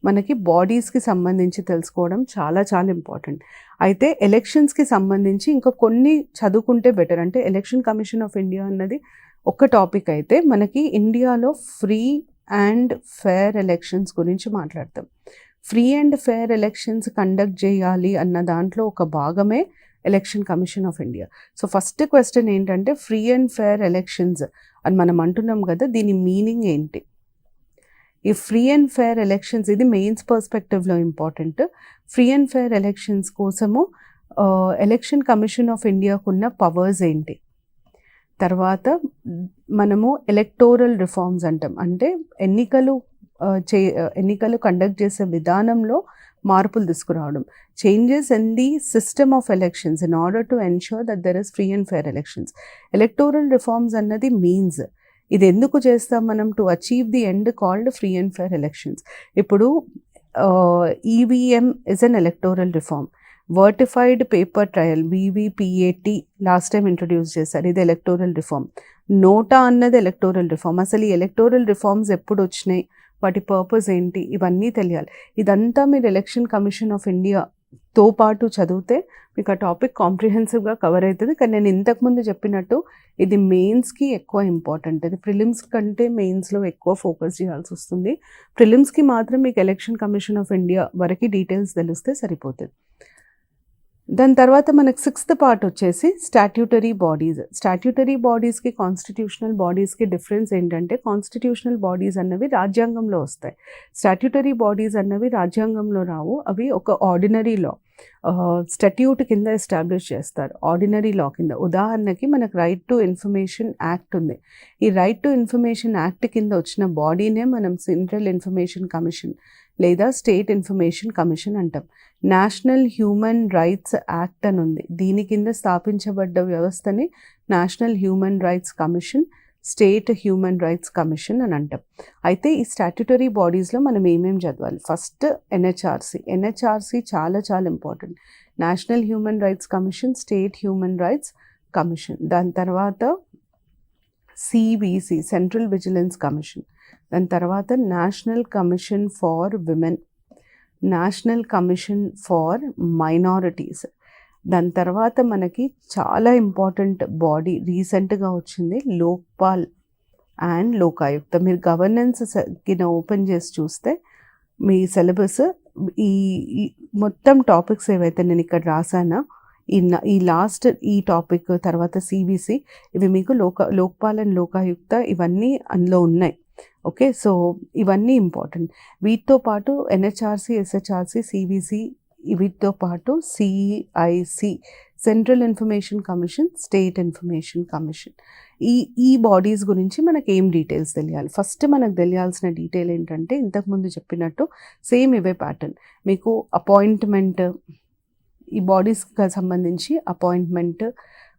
మనకి బాడీస్కి సంబంధించి తెలుసుకోవడం చాలా చాలా ఇంపార్టెంట్. అయితే ఎలక్షన్స్కి సంబంధించి ఇంకా కొన్ని చదువుకుంటే బెటర్. అంటే ఎలక్షన్ కమిషన్ ఆఫ్ ఇండియా అన్నది ఒక టాపిక్ అయితే, మనకి ఇండియాలో ఫ్రీ అండ్ ఫెయిర్ ఎలక్షన్స్ గురించి మాట్లాడతాం. Free and fair elections conduct చేయాలి అన్న దాంట్లో ఒక భాగమే election commission of India. So first question ఏంటంటే, ఫ్రీ అండ్ ఫెయిర్ ఎలక్షన్స్ అని మనం అంటున్నాం కదా, దీని మీనింగ్ ఏంటి? ఈ ఫ్రీ అండ్ ఫెయిర్ ఎలక్షన్స్, ఇది మెయిన్స్ పర్స్పెక్టివ్లో important. Free and fair elections కోసము ఎలక్షన్ కమిషన్ ఆఫ్ ఇండియాకు ఉన్న పవర్స్ ఏంటి? తర్వాత మనము ఎలక్టోరల్ రిఫార్మ్స్ అంటాం. అంటే ఎన్నికలు కండక్ట్ చేసే విధానంలో మార్పులు తీసుకురావడం. Changes in the system of elections in order to ensure that there is free and fair elections. Electoral reforms అన్నది మీన్స్. ఇది ఎందుకు చేస్తాం మనం? To achieve the end called free and fair elections. ఇప్పుడు EVM is an electoral reform. Verified paper trail VVPAT last time introduce చేశారు, ఇది electoral reform. నోటా అన్నది electoral reform. అసలు ఈ ఎలక్టోరల్ రిఫార్మ్స్ ఎప్పుడు వచ్చినాయి, వాటి పర్పస్ ఏంటి, ఇవన్నీ తెలియాలి. ఇదంతా మీరు ఎలక్షన్ కమిషన్ ఆఫ్ ఇండియాతో పాటు చదివితే మీకు ఆ టాపిక్ కాంప్రిహెన్సివ్గా కవర్ అవుతుంది. కానీ నేను ఇంతకుముందు చెప్పినట్టు ఇది మెయిన్స్కి ఎక్కువ ఇంపార్టెంట్. ఇది ప్రిలిమ్స్ కంటే మెయిన్స్లో ఎక్కువ ఫోకస్ చేయాల్సి వస్తుంది. ప్రిలిమ్స్కి మాత్రం మీకు ఎలక్షన్ కమిషన్ ఆఫ్ ఇండియా వరకు డీటెయిల్స్ తెలిస్తే సరిపోతుంది. దాని తర్వాత మనకు 6th పార్ట్ వచ్చేసి స్టాట్యూటరీ బాడీస్. స్టాట్యూటరీ బాడీస్కి కాన్స్టిట్యూషనల్ బాడీస్కి డిఫరెన్స్ ఏంటంటే, కాన్స్టిట్యూషనల్ బాడీస్ అన్నవి రాజ్యాంగంలో వస్తాయి, స్టాట్యూటరీ బాడీస్ అన్నవి రాజ్యాంగంలో రావు. అవి ఒక ఆర్డినరీ లా, స్టాట్యూట్ కింద ఎస్టాబ్లిష్ చేస్తారు, ఆర్డినరీ లా కింద. ఉదాహరణకి మనకు రైట్ టు ఇన్ఫర్మేషన్ యాక్ట్ ఉంది. ఈ రైట్ టు ఇన్ఫర్మేషన్ యాక్ట్ కింద వచ్చిన బాడీనే మనం సెంట్రల్ ఇన్ఫర్మేషన్ కమిషన్ లేదా స్టేట్ ఇన్ఫర్మేషన్ కమిషన్ అంటాం. నేషనల్ హ్యూమన్ రైట్స్ యాక్ట్ అని ఉంది, దీని కింద స్థాపించబడ్డ వ్యవస్థని national human rights commission, state human rights commission అని అంటాం. అయితే ఈ స్టాట్యూటరీ బాడీస్లో మనం ఏమేమి చదవాలి? ఫస్ట్ ఎన్హెచ్ఆర్సీ చాలా చాలా important. National human rights commission, state human rights commission. దాని తర్వాత CVC, సెంట్రల్ విజిలెన్స్ కమిషన్. దాని తర్వాత national commission for women, national commission for minorities. దాని తర్వాత మనకి చాలా ఇంపార్టెంట్ బాడీ రీసెంట్గా వచ్చింది, లోక్పాల్ అండ్ లోకాయుక్త. మీరు గవర్నెన్స్ కింద ఓపెన్ చేసి చూస్తే మీ సిలబస్ ఈ మొత్తం టాపిక్స్ ఏవైతే నేను ఇక్కడ రాసానో, ఈ లాస్ట్ ఈ టాపిక్ తర్వాత CVC, ఇవి మీకు లోక్పాల్ అండ్ లోకాయుక్త ఇవన్నీ అందులో ఉన్నాయి. ఓకే, సో ఇవన్నీ ఇంపార్టెంట్. వీటితో పాటు NHRC, SHRC, CVC, వీటితో పాటు CIC, central information commission, state information commission. ఈ బాడీస్ గురించి మనకి ఏం డీటెయిల్స్ తెలియాలి? ఫస్ట్ మనకు తెలియాల్సిన డీటెయిల్ ఏంటంటే, ఇంతకుముందు చెప్పినట్టు సేమ్ ఇవే ప్యాటర్న్. మీకు అపాయింట్మెంట్, ఈ బాడీస్కి సంబంధించి appointment,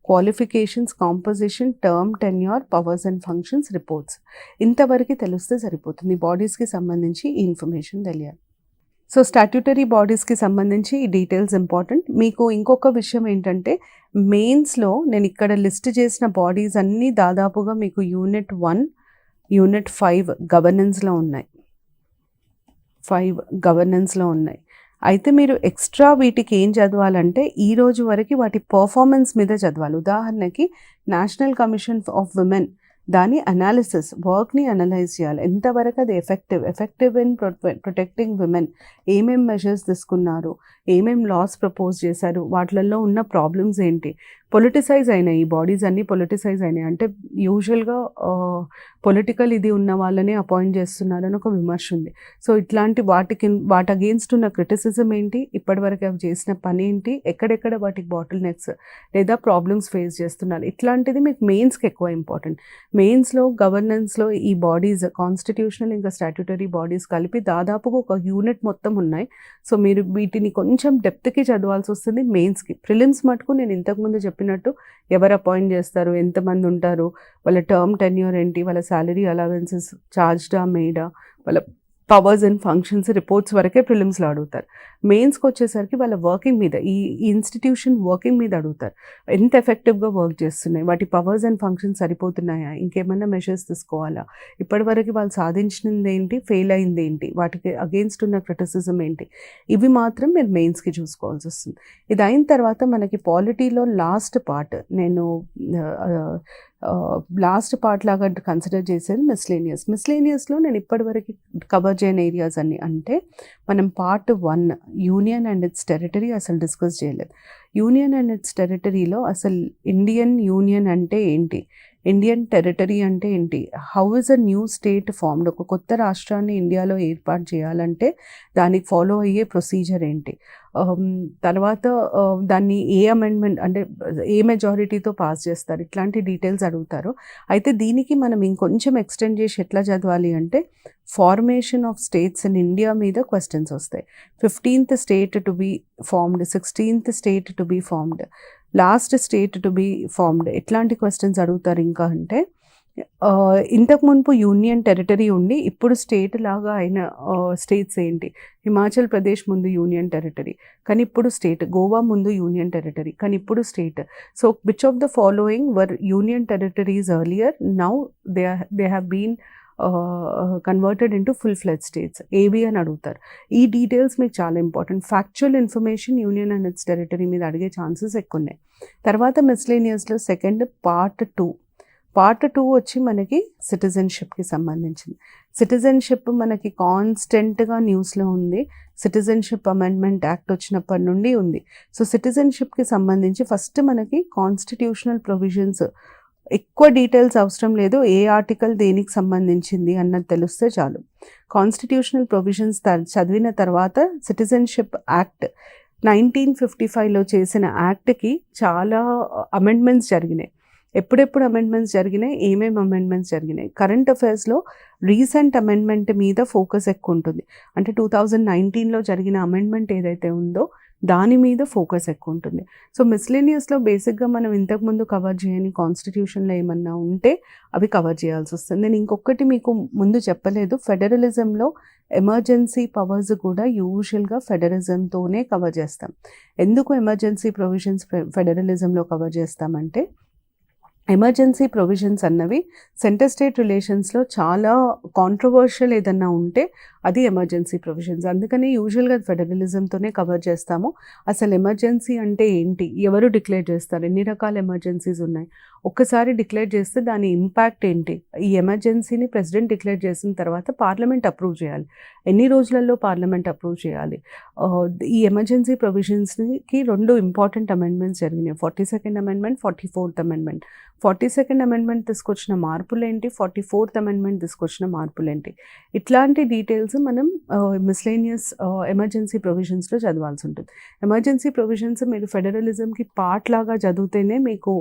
qualifications, composition, term, tenure, powers and functions, reports, ఇంతవరకు తెలిస్తే సరిపోతుంది. బాడీస్కి సంబంధించి ఈ ఇన్ఫర్మేషన్ తెలియాలి. సో స్టాట్యూటరీ బాడీస్కి సంబంధించి ఈ డీటెయిల్స్ ఇంపార్టెంట్. మీకు ఇంకొక విషయం ఏంటంటే, మెయిన్స్లో నేను ఇక్కడ లిస్ట్ చేసిన బాడీస్ అన్నీ దాదాపుగా మీకు Unit 1, Unit 5 గవర్నెన్స్లో ఉన్నాయి. అయితే మీరు ఎక్స్ట్రా వీటికి ఏం చదవాలంటే, ఈ రోజు వరకు వాటి పర్ఫార్మెన్స్ మీద చదవాలి. ఉదాహరణకి నేషనల్ కమిషన్ ఆఫ్ విమెన్, దాని అనాలిసిస్, వర్క్ని అనలైజ్ చేయాలి. ఎంతవరకు అది ఎఫెక్టివ్ ఇన్ ప్రొటెక్టింగ్ విమెన్, ఏమేం మెజర్స్ తీసుకున్నారు, ఏమేం లాస్ ప్రపోజ్ చేశారు, వాటిల్లో ఉన్న ప్రాబ్లమ్స్ ఏంటి. పొలిటిసైజ్ అయినాయి, ఈ బాడీస్ అన్నీ పొలిటిసైజ్ అయినాయి. అంటే యూజువల్గా పొలిటికల్ ఇది ఉన్న వాళ్ళనే అపాయింట్ చేస్తున్నారని ఒక విమర్శ ఉంది. సో ఇట్లాంటి వాటి అగేన్స్ట్ ఉన్న క్రిటిసిజం ఏంటి, ఇప్పటివరకు అవి చేసిన పని ఏంటి, ఎక్కడెక్కడ వాటికి బాటిల్ నెక్స్ లేదా ప్రాబ్లమ్స్ ఫేస్ చేస్తున్నారు, ఇట్లాంటిది మీకు మెయిన్స్కి ఎక్కువ ఇంపార్టెంట్. మెయిన్స్లో గవర్నెన్స్లో ఈ బాడీస్, కాన్స్టిట్యూషనల్ ఇంకా స్టాట్యూటరీ బాడీస్ కలిపి దాదాపుగా ఒక యూనిట్ మొత్తం ఉన్నాయి. సో మీరు వీటిని కొంచెం డెప్త్కి చదవాల్సి వస్తుంది మెయిన్స్కి. ప్రిలిమ్స్ మటుకు నేను ఇంతకుముందు చెప్పిన చెప్పినట్టు ఎవరు అపాయింట్ చేస్తారు, ఎంతమంది ఉంటారు, వాళ్ళ టర్మ్ టెన్యూర్ ఏంటి, వాళ్ళ శాలరీ అలవెన్సెస్ చార్జ్డా మెయిడా, వాళ్ళ పవర్స్ అండ్ ఫంక్షన్స్ రిపోర్ట్స్ వరకే ప్రిలిమ్స్లో అడుగుతారు. మెయిన్స్కి వచ్చేసరికి వాళ్ళ వర్కింగ్ మీద, ఈ ఇన్స్టిట్యూషన్ వర్కింగ్ మీద అడుగుతారు. ఎంత ఎఫెక్టివ్గా వర్క్ చేస్తున్నాయి, వాటి పవర్స్ అండ్ ఫంక్షన్స్ సరిపోతున్నాయా, ఇంకేమైనా మెషర్స్ తీసుకోవాలా, ఇప్పటివరకు వాళ్ళు సాధించినది ఏంటి, ఫెయిల్ అయింది ఏంటి, వాటికి అగెయిన్స్ట్ ఉన్న క్రిటిసిజం ఏంటి, ఇవి మాత్రం మీరు మెయిన్స్కి చూసుకోవాల్సి వస్తుంది. ఇది అయిన తర్వాత మనకి పాలిటీలో లాస్ట్ పార్ట్, నేను లాస్ట్ పార్ట్ లాగా కన్సిడర్ చేసేది మిస్లేనియస్లో నేను ఇప్పటివరకు కవర్ చేయని ఏరియాస్ అన్ని అంటే, మనం part 1 union and its territory అసలు డిస్కస్ చేయలేదు. యూనియన్ అండ్ ఇట్స్ టెరిటరీలో అసలు ఇండియన్ యూనియన్ అంటే ఏంటి, ఇండియన్ టెరిటరీ అంటే ఏంటి, how is a new state formed, ఒక కొత్త రాష్ట్రాన్ని ఇండియాలో ఏర్పాటు చేయాలంటే దానికి ఫాలో అయ్యే ప్రొసీజర్ ఏంటి, తర్వాత దాన్ని ఏ అమెండ్మెంట్ అంటే ఏ మెజారిటీతో పాస్ చేస్తారు, ఇట్లాంటి డీటెయిల్స్ అడుగుతారు. అయితే దీనికి మనం ఇంకొంచెం ఎక్స్టెండ్ చేసి ఎట్లా చదవాలి అంటే, formation of states in India మీద క్వశ్చన్స్ వస్తాయి. 15th state to be formed, 16th state to be formed, last state to be formed, ఎట్లాంటి క్వశ్చన్స్ అడుగుతారు ఇంకా అంటే, ఇంతకు మునుపు యూనియన్ టెరిటరీ ఉండి ఇప్పుడు స్టేట్ లాగా అయిన స్టేట్స్ ఏంటి, హిమాచల్ ప్రదేశ్ ముందు యూనియన్ టెరిటరీ కానీ ఇప్పుడు స్టేట్, గోవా ముందు యూనియన్ టెరిటరీ కానీ ఇప్పుడు state. So which of the following were union territories earlier, now they have been converted into full fledged states, ఏవి అని అడుగుతారు. ఈ డీటెయిల్స్ మీకు చాలా important. Factual information union and its territory మీద అడిగే ఛాన్సెస్ ఎక్కువ ఉన్నాయి. తర్వాత మిస్లేనియస్లో సెకండ్ పార్ట్ 2 వచ్చి మనకి సిటిజన్షిప్కి సంబంధించింది. సిటిజన్షిప్ మనకి కాన్స్టెంట్గా న్యూస్లో ఉంది. సిటిజన్షిప్ అమెండ్మెంట్ యాక్ట్ వచ్చినప్పటి నుండి ఉంది. సో సిటిజన్షిప్కి సంబంధించి ఫస్ట్ మనకి కాన్స్టిట్యూషనల్ ప్రొవిజన్స్, ఎక్కువ డీటెయిల్స్ అవసరం లేదు, ఏ ఆర్టికల్ దేనికి సంబంధించింది అన్నది తెలిస్తే చాలు. కాన్స్టిట్యూషనల్ ప్రొవిజన్స్ చదివిన తర్వాత సిటిజన్షిప్ యాక్ట్ 1955లో చేసిన యాక్ట్కి చాలా అమెండ్మెంట్స్ జరిగినాయి. ఎప్పుడెప్పుడు అమెండ్మెంట్స్ జరిగినాయి, ఏమేమి అమెండ్మెంట్స్ జరిగినాయి, కరెంట్ అఫైర్స్లో రీసెంట్ అమెండ్మెంట్ మీద ఫోకస్ ఎక్కువ ఉంటుంది. అంటే 2019లో జరిగిన అమెండ్మెంట్ ఏదైతే ఉందో దాని మీద ఫోకస్ ఎక్కువ ఉంటుంది. సో మిస్లేనియస్లో బేసిక్గా మనం ఇంతకుముందు కవర్ చేయని కాన్స్టిట్యూషన్లో ఏమన్నా ఉంటే అవి కవర్ చేయాల్సి వస్తుంది. నేను ఇంకొకటి మీకు ముందు చెప్పలేదు, ఫెడరలిజంలో ఎమర్జెన్సీ పవర్స్ కూడా యూజువల్గా ఫెడరలిజంతోనే కవర్ చేస్తాం. ఎందుకు ఎమర్జెన్సీ ప్రొవిజన్స్ ఫెడరలిజంలో కవర్ చేస్తామంటే, ఎమర్జెన్సీ ప్రొవిజన్స్ అన్నవి సెంటర్ స్టేట్ రిలేషన్స్లో చాలా కాంట్రవర్షియల్ ఏదన్నా ఉంటే అది ఎమర్జెన్సీ ప్రొవిజన్స్. అందుకని యూజువల్గా ఫెడరలిజంతోనే కవర్ చేస్తాము. అసలు ఎమర్జెన్సీ అంటే ఏంటి, ఎవరు డిక్లేర్ చేస్తారు, ఎన్ని రకాల ఎమర్జెన్సీస్ ఉన్నాయి, ఒక్కసారి డిక్లేర్ చేస్తే దాని ఇంపాక్ట్ ఏంటి, ఈ ఎమర్జెన్సీని ప్రెసిడెంట్ డిక్లేర్ చేసిన తర్వాత పార్లమెంట్ అప్రూవ్ చేయాలి, ఎన్ని రోజులలో పార్లమెంట్ అప్రూవ్ చేయాలి. ఈ ఎమర్జెన్సీ ప్రొవిజన్స్కి 2 ఇంపార్టెంట్ అమెండ్మెంట్స్ జరిగినాయి, 42nd amendment, 44th amendment. 42nd amendment తీసుకొచ్చిన మార్పులు ఏంటి, 44th అమెండ్మెంట్ తీసుకొచ్చిన మార్పులు ఏంటి, ఇట్లాంటి డీటెయిల్స్ మనం మిస్లేనియస్ ఎమర్జెన్సీ ప్రొవిజన్స్లో చదవాల్సి ఉంటుంది. ఎమర్జెన్సీ ప్రొవిజన్స్ మీరు ఫెడరలిజంకి పార్ట్ లాగా చదివితేనే మీకు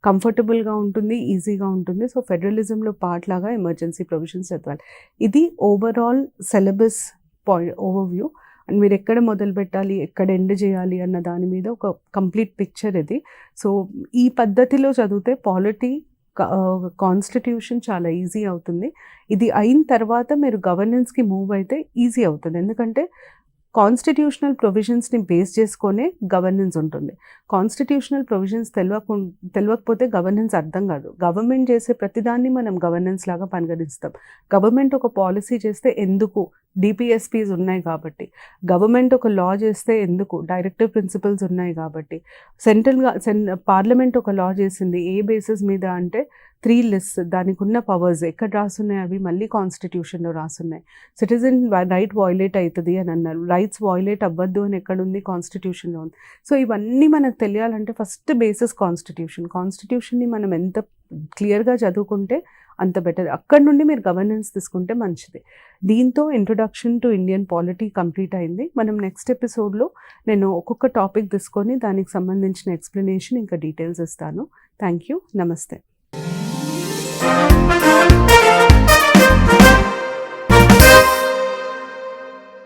కంఫర్టబుల్గా ఉంటుంది, ఈజీగా ఉంటుంది. సో ఫెడరలిజంలో పార్ట్ లాగా ఎమర్జెన్సీ ప్రొవిజన్స్ చదవాలి. ఇది ఓవరాల్ సిలబస్ ఓవర్వ్యూ. అండ్ మీరు ఎక్కడ మొదలు పెట్టాలి, ఎక్కడ ఎండ్ చేయాలి అన్న దాని మీద ఒక కంప్లీట్ పిక్చర్ ఇది. సో ఈ పద్ధతిలో చదివితే పాలిటీ, కాన్స్టిట్యూషన్ చాలా ఈజీ అవుతుంది. ఇది అయిన తర్వాత మీరు గవర్నెన్స్కి మూవ్ అయితే ఈజీ అవుతుంది. ఎందుకంటే కాన్స్టిట్యూషనల్ ప్రొవిజన్స్ని బేస్ చేసుకొనే గవర్నెన్స్ ఉంటుంది. కాన్స్టిట్యూషనల్ ప్రొవిజన్స్ తెలియకపోతే గవర్నెన్స్ అర్థం కాదు. గవర్నమెంట్ చేసే ప్రతిదాన్ని మనం గవర్నెన్స్ లాగా పరిగణిస్తాం. గవర్నమెంట్ ఒక పాలసీ చేస్తే ఎందుకు, డిపిఎస్పీస్ ఉన్నాయి కాబట్టి. గవర్నమెంట్ ఒక లా చేస్తే ఎందుకు, డైరెక్టివ్ ప్రిన్సిపల్స్ ఉన్నాయి కాబట్టి. పార్లమెంట్ ఒక లా చేసింది ఏ బేసిస్ మీద అంటే 3 lists, దానికి ఉన్న పవర్స్ ఎక్కడ రాసున్నాయి అవి మళ్ళీ కాన్స్టిట్యూషన్లో రాసున్నాయి. సిటిజన్ రైట్ వయలేట్ అవుతుంది అని అన్నారు, రైట్స్ వయలేట్ అవ్వద్దు అని ఎక్కడుంది, కాన్స్టిట్యూషన్లో ఉంది. సో ఇవన్నీ మనకు తెలియాలంటే ఫస్ట్ బేసిస్ కాన్స్టిట్యూషన్ని మనం ఎంత క్లియర్గా చదువుకుంటే అంత బెటర్. అక్కడ నుండి మీరు గవర్నెన్స్ తీసుకుంటే మంచిది. దీంతో introduction to Indian polity complete అయింది. మనం నెక్స్ట్ ఎపిసోడ్లో నేను ఒక్కొక్క టాపిక్ తీసుకొని దానికి సంబంధించిన ఎక్స్ప్లెనేషన్ ఇంకా డీటెయిల్స్ ఇస్తాను. Thank you. నమస్తే.